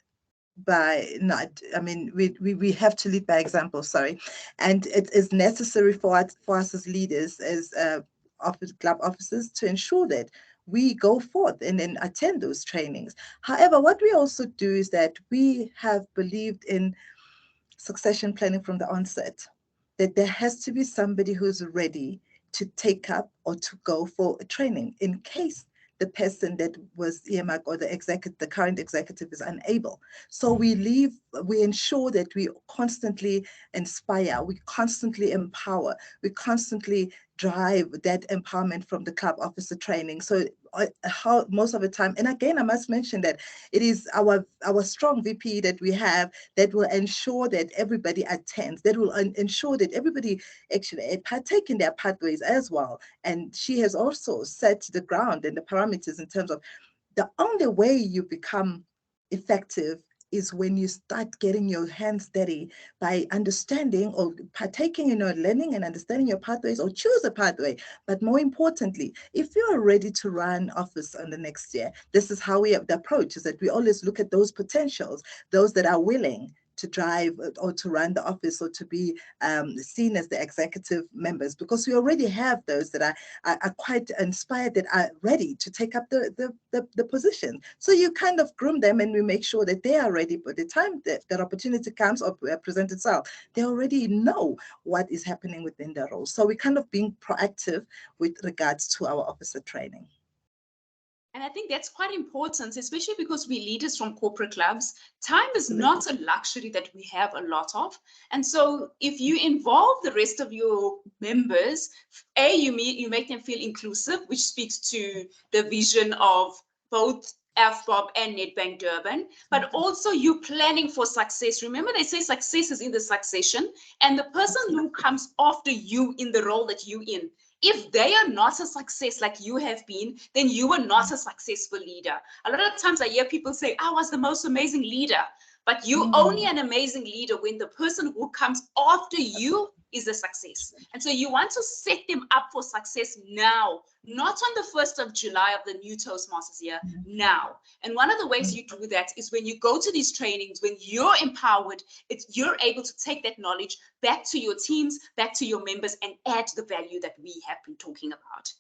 by not, I mean, we have to lead by example, sorry. And it is necessary for us as leaders, as club officers, to ensure that we go forth and then attend those trainings. However, what we also do is that we have believed in succession planning from the onset, that there has to be somebody who's ready to take up or to go for a training in case the person that was earmarked or the current executive is unable. So we ensure that we constantly inspire, we constantly empower, we constantly drive that empowerment from the club officer training. So how most of the time, and again, I must mention that it is our strong VP that we have that will ensure that everybody attends, that will ensure that everybody actually partake in their pathways as well. And she has also set the ground and the parameters in terms of the only way you become effective is when you start getting your hands dirty by understanding or partaking in your learning and understanding your pathways, or choose a pathway. But more importantly, if you are ready to run office on the next year, this is how we have the approach, is that we always look at those potentials, those that are willing to drive or to run the office or to be seen as the executive members, because we already have those that are quite inspired, that are ready to take up the position. So you kind of groom them, and we make sure that they are ready by the time that opportunity comes or presents itself. They already know what is happening within their role. So we kind of being proactive with regards to our officer training. And I think that's quite important, especially because we leaders from corporate clubs. Time is not a luxury that we have a lot of. And so if you involve the rest of your members, you make them feel inclusive, which speaks to the vision of both FBOB and Nedbank Durban, but also you planning for success. Remember, they say success is in the succession, and the person who comes after you in the role that you're in, if they are not a success like you have been, then you are not a successful leader. A lot of times I hear people say, I was the most amazing leader, but you're only an amazing leader when the person who comes after you is a success. And so you want to set them up for success now, not on the 1st of July of the new Toastmasters year, now. And one of the ways you do that is when you go to these trainings, when you're empowered, you're able to take that knowledge back to your teams, back to your members, and add the value that we have been talking about.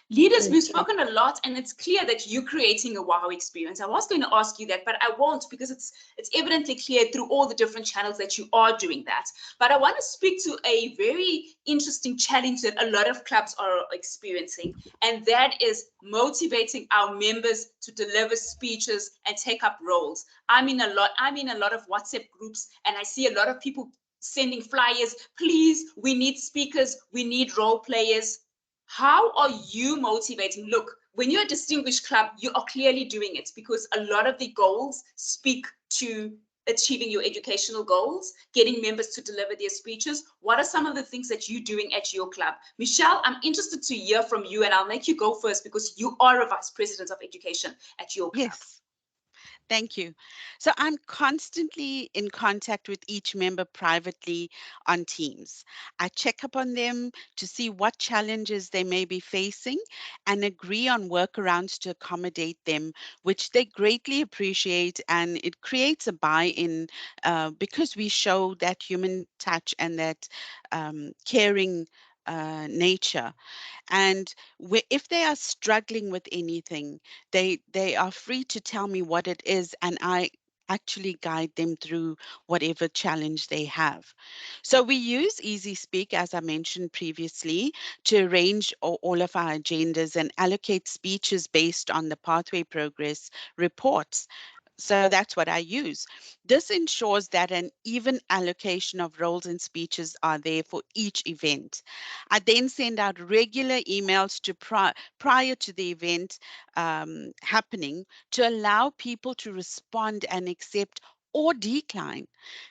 Leaders, we've spoken a lot, and it's clear that you're creating a wow experience. I was going to ask you that, but I won't, because it's evidently clear through all the different channels that you are doing that. But I want to speak to a very interesting challenge that a lot of clubs are experiencing, and that is motivating our members to deliver speeches and take up roles. I'm in a lot of WhatsApp groups, and I see a lot of people sending flyers. Please, we need speakers, we need role players. How are you motivating? Look, when you're a distinguished club, you are clearly doing it because a lot of the goals speak to achieving your educational goals, getting members to deliver their speeches. What are some of the things that you're doing at your club? Michelle, I'm interested to hear from you, and I'll make you go first because you are a vice president of education at your club. Yes. Thank you. So I'm constantly in contact with each member privately on Teams. I check up on them to see what challenges they may be facing and agree on workarounds to accommodate them, which they greatly appreciate. And it creates a buy-in because we show that human touch and that caring nature. And if they are struggling with anything, they are free to tell me what it is, and I actually guide them through whatever challenge they have. So we use Easy Speak, as I mentioned previously, to arrange all of our agendas and allocate speeches based on the Pathway Progress reports. So that's what I use. This ensures that an even allocation of roles and speeches are there for each event. I then send out regular emails to prior to the event happening to allow people to respond and accept or decline.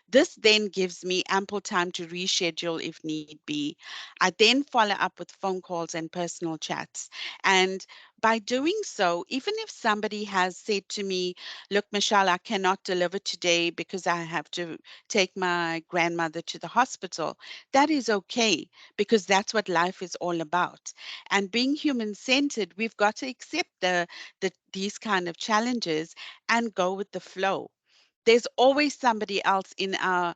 This then gives me ample time to reschedule if need be. I then follow up with phone calls and personal chats. And by doing so, even if somebody has said to me, look, Michelle, I cannot deliver today because I have to take my grandmother to the hospital, that is okay, because that's what life is all about. And being human-centered, we've got to accept these kind of challenges and go with the flow. There's always somebody else in our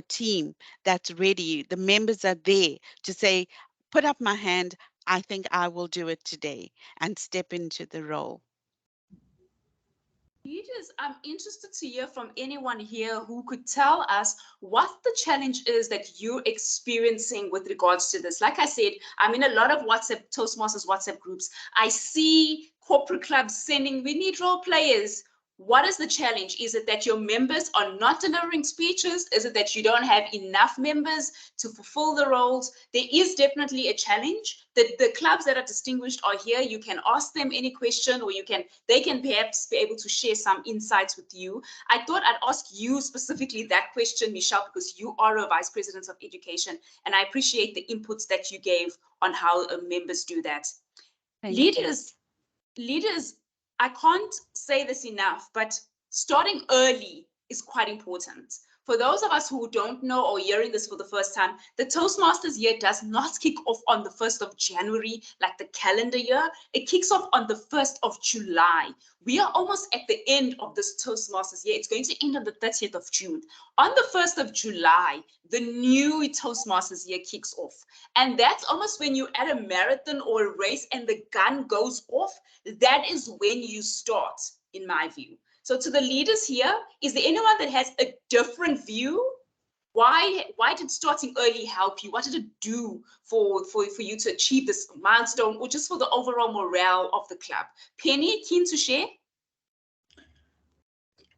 team that's ready. The members are there to say, put up my hand, I think I will do it today, and step into the role. Leaders, I'm interested to hear from anyone here who could tell us what the challenge is that you're experiencing with regards to this. Like I said, I'm in a lot of Toastmasters WhatsApp groups. I see corporate clubs sending, we need role players. What is the challenge? Is it that your members are not delivering speeches? Is it that you don't have enough members to fulfill the roles? There is definitely a challenge. The clubs that are distinguished are here. You can ask them any question, or they can perhaps be able to share some insights with you. I thought I'd ask you specifically that question, Michelle, because you are a vice president of education, and I appreciate the inputs that you gave on how members do that. Leaders, I can't say this enough, but starting early is quite important. For those of us who don't know or hearing this for the first time, the Toastmasters year does not kick off on the 1st of January like the calendar year. It kicks off on the 1st of July. We are almost at the end of this Toastmasters year. It's going to end on the 30th of June. On the 1st of July, the new Toastmasters year kicks off. And that's almost when you're at a marathon or a race and the gun goes off. That is when you start, in my view. So to the leaders here, is there anyone that has a different view? Why did starting early help you? What did it do for you to achieve this milestone, or just for the overall morale of the club? Penny, keen to share?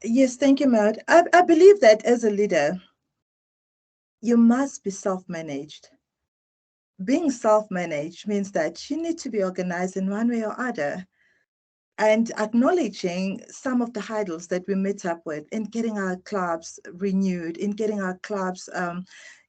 Yes, thank you, Maud. I believe that as a leader, you must be self-managed. Being self-managed means that you need to be organized in one way or other, and acknowledging some of the hurdles that we meet up with in getting our clubs renewed, in getting our clubs,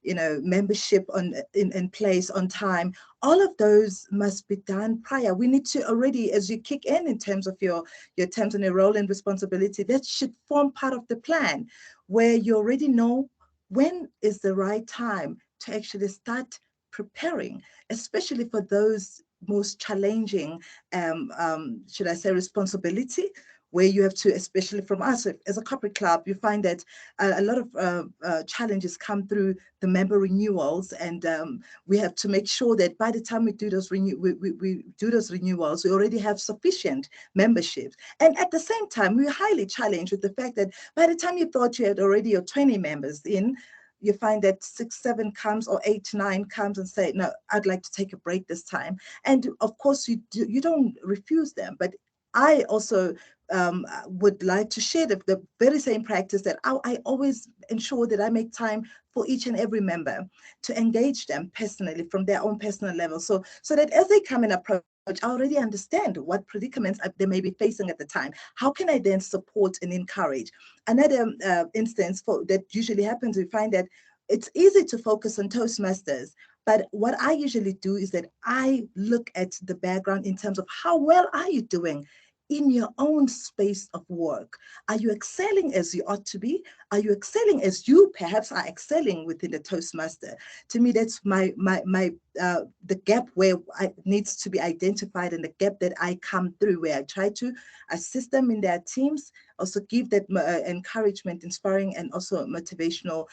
membership in place on time. All of those must be done prior. We need to already, as you kick in terms of your terms and your role and responsibility, that should form part of the plan, where you already know when is the right time to actually start preparing, especially for those most challenging, should I say, responsibility, where you have to, especially from us as a corporate club, you find that a lot of challenges come through the member renewals, and we have to make sure that by the time we do those renewals, we already have sufficient memberships. And at the same time, we're highly challenged with the fact that by the time you thought you had already your 20 members in, you find that 6, 7 comes, or 8, 9 comes and say, no, I'd like to take a break this time. And of course, you don't refuse them. But I also would like to share the very same practice that I always ensure that I make time for each and every member to engage them personally from their own personal level. So that as they come and approach, I already understand what predicaments they may be facing at the time. How can I then support and encourage? Another instance that usually happens, we find that it's easy to focus on Toastmasters, but what I usually do is that I look at the background in terms of how well are you doing in your own space of work? Are you excelling as you ought to be? Are you excelling as you perhaps are excelling within the Toastmaster? To me, that's the gap where it needs to be identified, and the gap that I come through, where I try to assist them in their teams, also give that encouragement, inspiring, and also motivational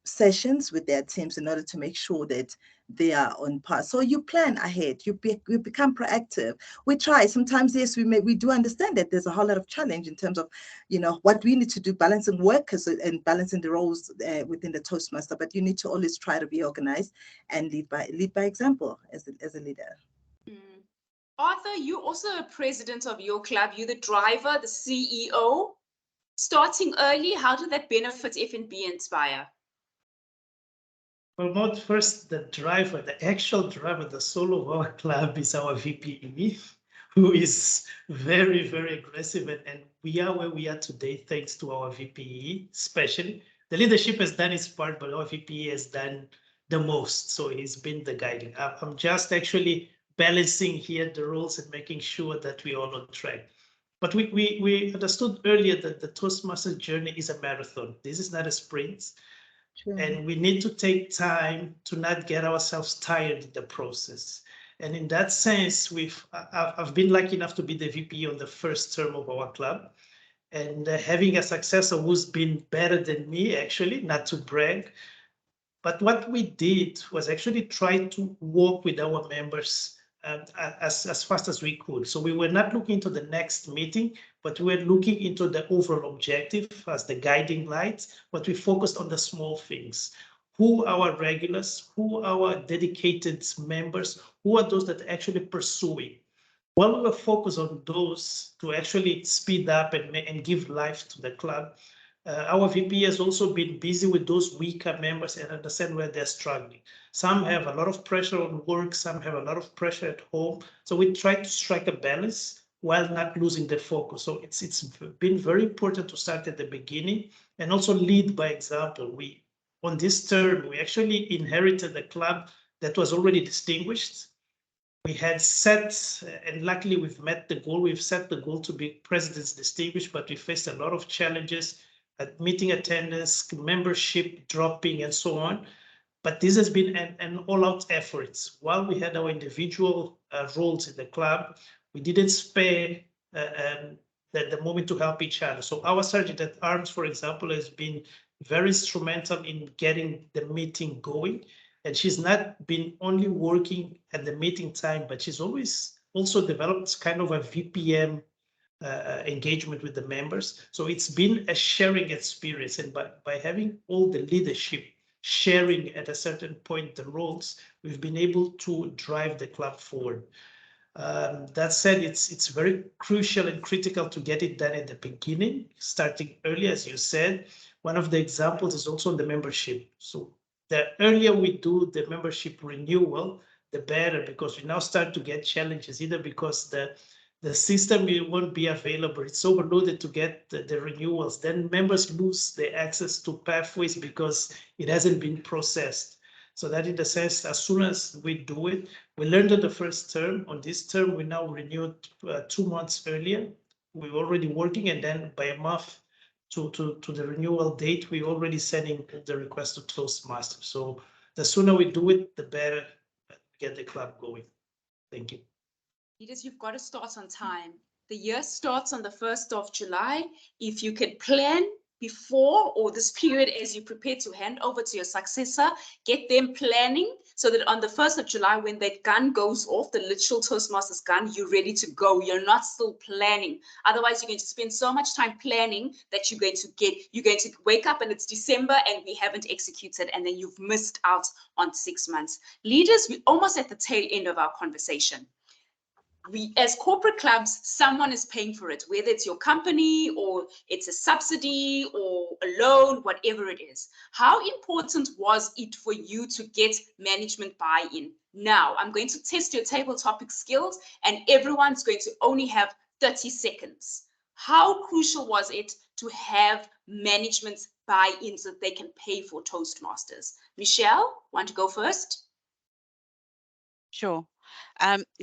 sessions with their teams in order to make sure that they are on par. So you plan ahead, you become proactive. We try. Sometimes, yes, we do understand that there's a whole lot of challenge in terms of, what we need to do, balancing work and balancing the roles within the Toastmaster. But you need to always try to be organized and lead by example as a leader. Arthur, you're also a president of your club. You're the driver, the CEO. Starting early, how did that benefit FNB Inspire? Well, Maud, first, the actual driver, the soul of our club is our VPE, who is very, very aggressive. And we are where we are today, thanks to our VPE, especially. The leadership has done its part, but our VPE has done the most. So he's been the guiding. I'm just actually balancing here the roles and making sure that we're all on track. But we understood earlier that the Toastmasters journey is a marathon. This is not a sprint. True. And we need to take time to not get ourselves tired in the process. And in that sense, I've been lucky enough to be the VP on the first term of our club. And having a successor who's been better than me, actually, not to brag. But what we did was actually try to work with our members as fast as we could. So we were not looking to the next meeting, but we were looking into the overall objective as the guiding light, but we focused on the small things. Who are our regulars? Who are our dedicated members? Who are those that are actually pursuing? While we were focused on those to actually speed up and give life to the club, our VP has also been busy with those weaker members and understand where they're struggling. Some have a lot of pressure on work, some have a lot of pressure at home. So we try to strike a balance while not losing the focus. So it's been very important to start at the beginning and also lead by example. On this term, we actually inherited a club that was already distinguished. We had set, and luckily we've met the goal. We've set the goal to be President's Distinguished, but we faced a lot of challenges at meeting attendance, membership dropping, and so on. But this has been an all-out effort. While we had our individual roles in the club, we didn't spare the moment to help each other. So our Sergeant at Arms, for example, has been very instrumental in getting the meeting going. And she's not been only working at the meeting time, but she's always also developed kind of a VPM engagement with the members. So it's been a sharing experience. And by having all the leadership sharing at a certain point the roles, we've been able to drive the club forward. That said, it's very crucial and critical to get it done at the beginning, starting early, as you said. One of the examples is also the membership. So the earlier we do the membership renewal, the better, because we now start to get challenges, either because the system won't be available, it's overloaded to get the renewals. Then members lose their access to pathways because it hasn't been processed. So that in the sense, as soon as we do it, we learned on the first term. On this term, we now renewed 2 months earlier. We're already working, and then by a month to the renewal date, we're already sending the request to Toastmasters. So the sooner we do it, the better we get the club going. Thank you. Leaders, you've got to start on time. The year starts on the 1st of July. If you can plan before or this period as you prepare to hand over to your successor, get them planning so that on the 1st of July, when that gun goes off, the literal Toastmasters gun, you're ready to go. You're not still planning. Otherwise, you're going to spend so much time planning that you're going to wake up and it's December and we haven't executed, and then you've missed out on 6 months. Leaders, we're almost at the tail end of our conversation. We, as corporate clubs, someone is paying for it, whether it's your company or it's a subsidy or a loan, whatever it is. How important was it for you to get management buy-in? Now, I'm going to test your table topic skills and everyone's going to only have 30 seconds. How crucial was it to have management buy-in so that they can pay for Toastmasters? Michelle, want to go first? Sure.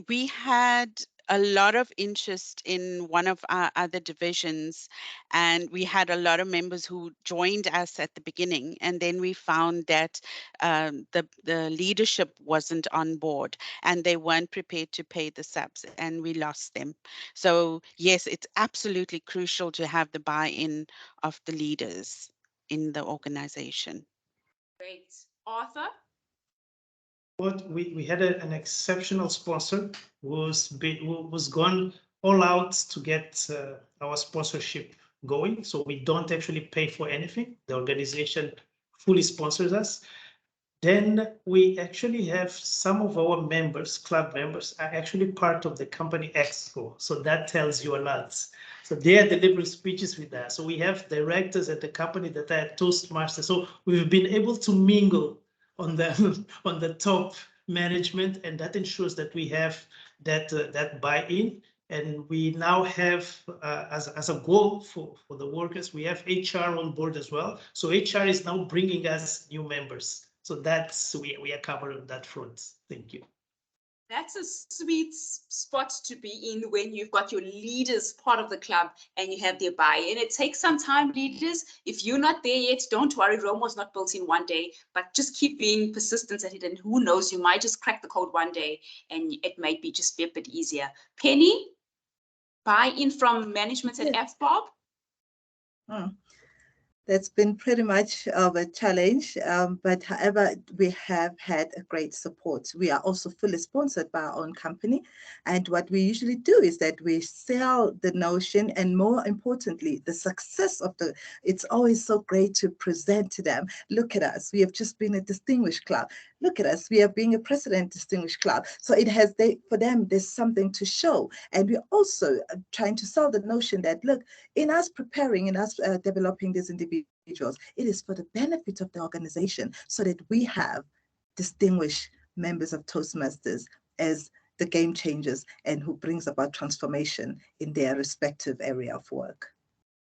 We had a lot of interest in one of our other divisions, and we had a lot of members who joined us at the beginning, and then we found that the leadership wasn't on board and they weren't prepared to pay the subs, and we lost them. So yes, it's absolutely crucial to have the buy-in of the leaders in the organization. Great. Arthur? But we had an exceptional sponsor who was gone all out to get our sponsorship going. So we don't actually pay for anything. The organization fully sponsors us. Then we actually have some of our members, club members, are actually part of the company exco. So that tells you a lot. So they are delivering speeches with us. So we have directors at the company that are Toastmasters. So we've been able to mingle on the top management, and that ensures that we have that buy-in. And we now have, as a goal for the workers, we have HR on board as well. So HR is now bringing us new members. So that's, we are covered on that front. Thank you. That's a sweet spot to be in when you've got your leaders part of the club and you have their buy-in. It takes some time, leaders. If you're not there yet, don't worry. Rome was not built in one day, but just keep being persistent at it. And who knows, you might just crack the code one day and it might be just be a bit easier. Penny, buy-in from management at FBOB? That's been pretty much of a challenge, but however, we have had a great support. We are also fully sponsored by our own company. And what we usually do is that we sell the notion, and more importantly, the success of it's always so great to present to them. Look at us, we have just been a distinguished club. Look at us, we are being a president distinguished club. So it has, for them, there's something to show. And we're also trying to sell the notion that, look, in us preparing, in us developing these individuals, it is for the benefit of the organization so that we have distinguished members of Toastmasters as the game changers and who brings about transformation in their respective area of work.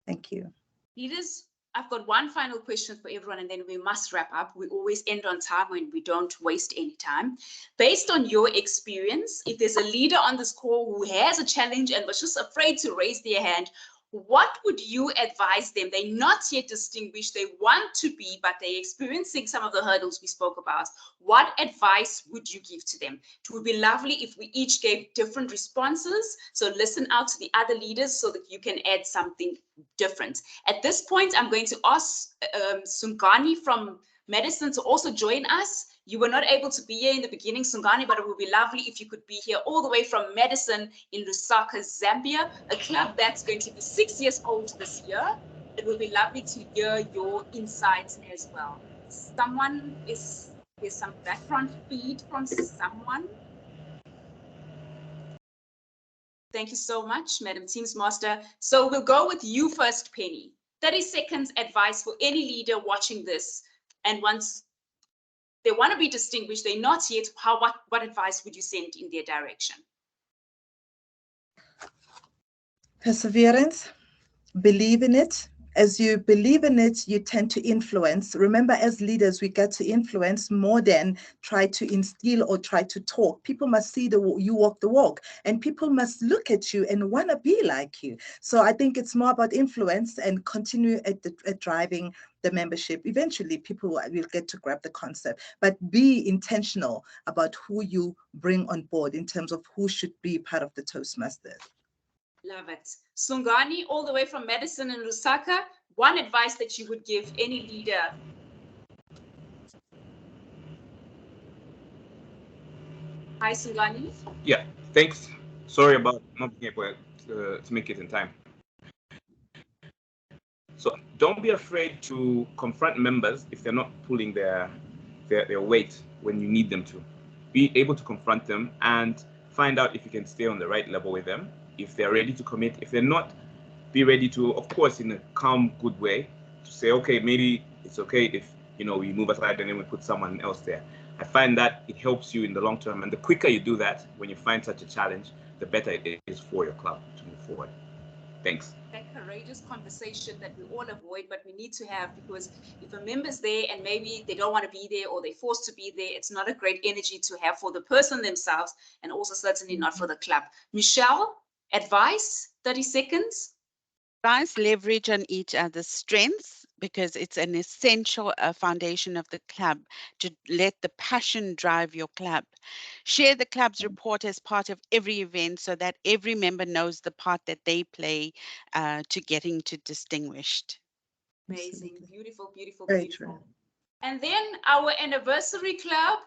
Thank you. Leaders, I've got one final question for everyone and then we must wrap up. We always end on time when we don't waste any time. Based on your experience, if there's a leader on this call who has a challenge and was just afraid to raise their hand, what would you advise them? They're not yet distinguished, they want to be, but they're experiencing some of the hurdles we spoke about. What advice would you give to them? It would be lovely if we each gave different responses. So listen out to the other leaders so that you can add something different. At this point, I'm going to ask Sungani from Madison to also join us. You were not able to be here in the beginning, Sungani, but it would be lovely if you could be here all the way from Madison in Lusaka, Zambia, a club that's going to be 6 years old this year. It would be lovely to hear your insights as well. There's some background feed from someone. Thank you so much, Madam Teams Master. So we'll go with you first, Penny. 30 seconds advice for any leader watching this. And once they want to be distinguished, they're not yet, what advice would you send in their direction? Perseverance, believe in it, As you believe in it, you tend to influence. Remember, as leaders, we get to influence more than try to instill or try to talk. People must see you walk the walk, and people must look at you and want to be like you. So I think it's more about influence and continue at driving the membership. Eventually, people will get to grab the concept, but be intentional about who you bring on board in terms of who should be part of the Toastmasters. Love it. Sungani, all the way from Madison and Lusaka, one advice that you would give any leader? Hi, Sungani. Yeah, thanks. Sorry about not being able to make it in time. So don't be afraid to confront members if they're not pulling their weight when you need them to. Be able to confront them and find out if you can stay on the right level with them, if they're ready to commit. If they're not, be ready to, of course, in a calm, good way, to say, okay, maybe it's okay if, we move aside and then we put someone else there. I find that it helps you in the long term. And the quicker you do that, when you find such a challenge, the better it is for your club to move forward. Thanks. That courageous conversation that we all avoid, but we need to have, because if a member's there and maybe they don't want to be there or they're forced to be there, it's not a great energy to have for the person themselves, and also certainly not for the club. Michelle, advice, 30 seconds. Guys, leverage on each other's strengths, because it's an essential foundation of the club to let the passion drive your club. Share the club's report as part of every event so that every member knows the part that they play to getting to distinguished. Amazing. Beautiful, beautiful, Very beautiful. true. And then our anniversary club,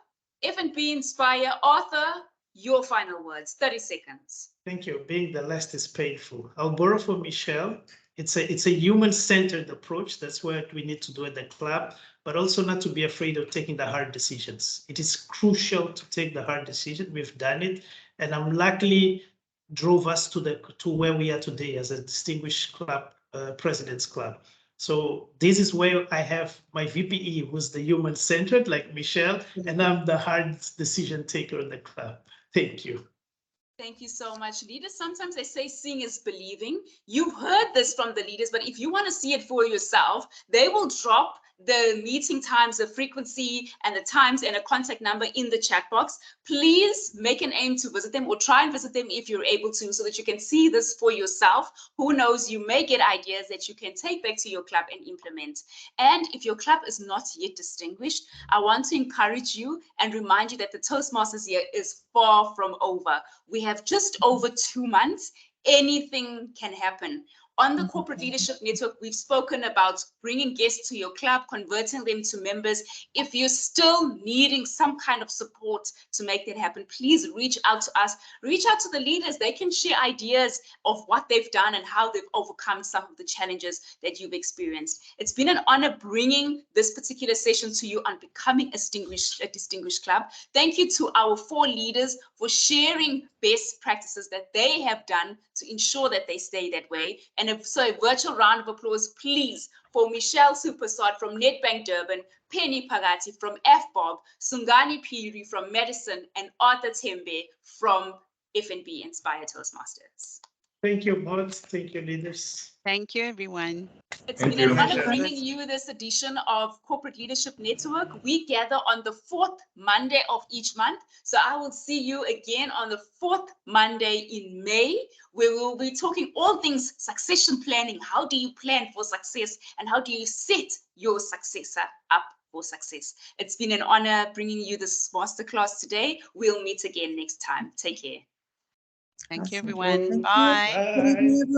F&B Inspire. Arthur, your final words, 30 seconds. Thank you. Being the last is painful. I'll borrow from Michelle. It's a human-centered approach. That's what we need to do at the club, but also not to be afraid of taking the hard decisions. It is crucial to take the hard decision. We've done it, and I'm luckily drove us to where we are today as a distinguished club, President's Club. So this is where I have my VPE, who's the human-centered, like Michelle, and I'm the hard decision taker in the club. Thank you. Thank you so much. Leaders, sometimes they say seeing is believing. You've heard this from the leaders, but if you want to see it for yourself, they will drop the meeting times, the frequency, and the times and a contact number in the chat box. Please make an aim to visit them, or try and visit them if you're able to, so that you can see this for yourself. Who knows, you may get ideas that you can take back to your club and implement. And if your club is not yet distinguished, I want to encourage you and remind you that the Toastmasters year is far from over. We have just over 2 months. Anything can happen. On the Corporate Leadership Network, we've spoken about bringing guests to your club, converting them to members. If you're still needing some kind of support to make that happen, please reach out to us. Reach out to the leaders. They can share ideas of what they've done and how they've overcome some of the challenges that you've experienced. It's been an honor bringing this particular session to you on becoming a distinguished club. Thank you to our 4 leaders for sharing best practices that they have done to ensure that they stay that way. And so a virtual round of applause, please, for Michelle Supersod from Nedbank Durban, Penny Pagati from FBOB, Sungani Piri from Madison, and Arthur Tembe from F&B Inspire Toastmasters. Thank you, Maud. Thank you, leaders. Thank you, everyone. It's Thank been an you. honor bringing you this edition of Corporate Leadership Network. We gather on the 4th Monday of each month. So I will see you again on the 4th Monday in May, where we'll be talking all things succession planning. How do you plan for success, and how do you set your successor up for success? It's been an honor bringing you this masterclass today. We'll meet again next time. Take care. Thank you, Awesome. everyone. Thank you. Bye. Good evening, everyone.